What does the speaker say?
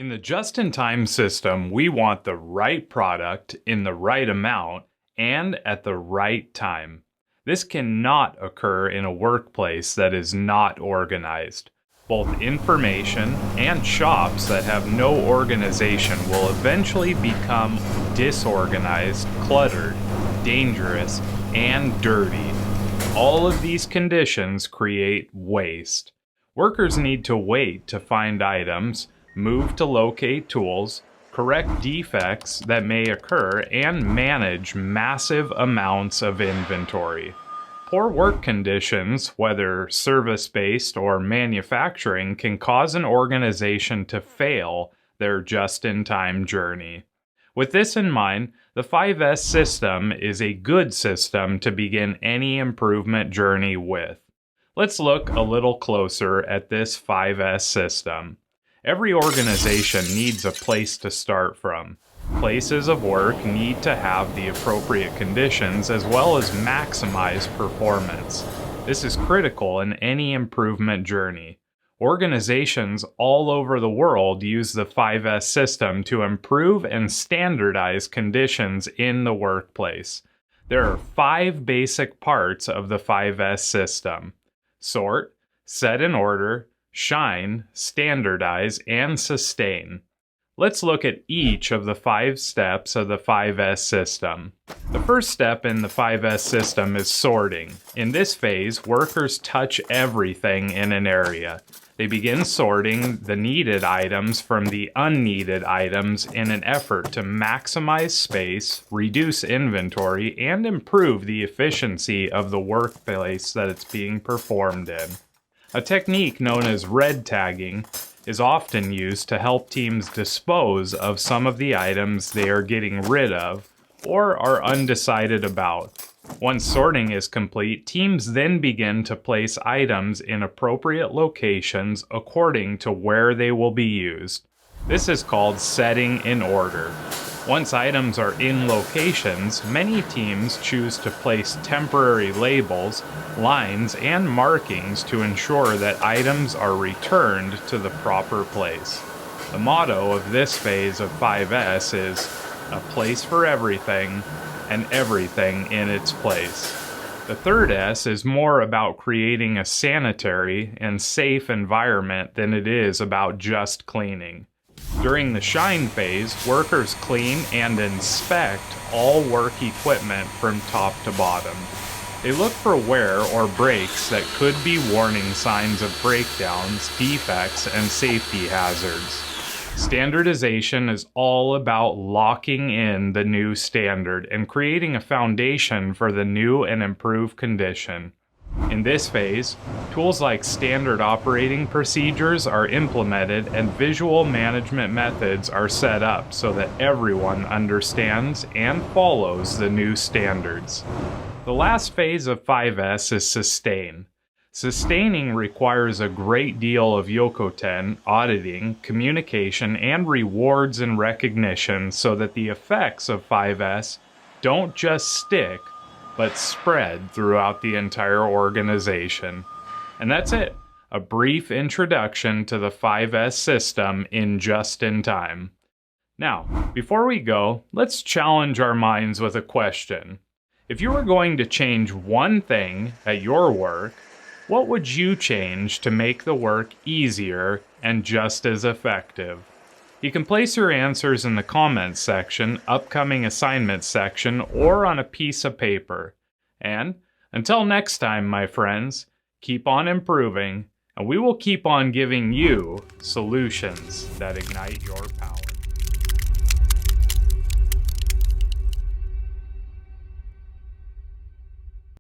In the just-in-time system, we want the right product in the right amount and at the right time. This cannot occur in a workplace that is not organized. Both information and shops that have no organization will eventually become disorganized, cluttered, dangerous, and dirty. All of these conditions create waste. Workers need to wait to find items, move to locate tools, correct defects that may occur, and manage massive amounts of inventory. Poor work conditions, whether service-based or manufacturing, can cause an organization to fail their just-in-time journey. With this in mind, the 5S system is a good system to begin any improvement journey with. Let's look a little closer at this 5S system. Every organization needs a place to start from. Places of work need to have the appropriate conditions as well as maximize performance. This is critical in any improvement journey. Organizations all over the world use the 5S system to improve and standardize conditions in the workplace. There are 5 basic parts of the 5S system: sort, set in order, shine, standardize, and sustain. Let's look at each of the 5 steps of the 5S system. The first step in the 5S system is sorting. In this phase, workers touch everything in an area. They begin sorting the needed items from the unneeded items in an effort to maximize space, reduce inventory, and improve the efficiency of the workplace that it's being performed in. A technique known as red tagging is often used to help teams dispose of some of the items they are getting rid of or are undecided about. Once sorting is complete, teams then begin to place items in appropriate locations according to where they will be used. This is called setting in order. Once items are in locations, many teams choose to place temporary labels, lines, and markings to ensure that items are returned to the proper place. The motto of this phase of 5S is a place for everything and everything in its place. The third S is more about creating a sanitary and safe environment than it is about just cleaning. During the shine phase, workers clean and inspect all work equipment from top to bottom. They look for wear or breaks that could be warning signs of breakdowns, defects, and safety hazards. Standardization is all about locking in the new standard and creating a foundation for the new and improved condition. In this phase, tools like standard operating procedures are implemented and visual management methods are set up so that everyone understands and follows the new standards. The last phase of 5S is sustain. Sustaining requires a great deal of yokoten, auditing, communication, and rewards and recognition so that the effects of 5S don't just stick, but spread throughout the entire organization. And that's it. A brief introduction to the 5S system in just in time. Now, before we go, let's challenge our minds with a question. If you were going to change one thing at your work, what would you change to make the work easier and just as effective? You can place your answers in the comments section, upcoming assignments section, or on a piece of paper. And until next time, my friends, keep on improving, and we will keep on giving you solutions that ignite your power.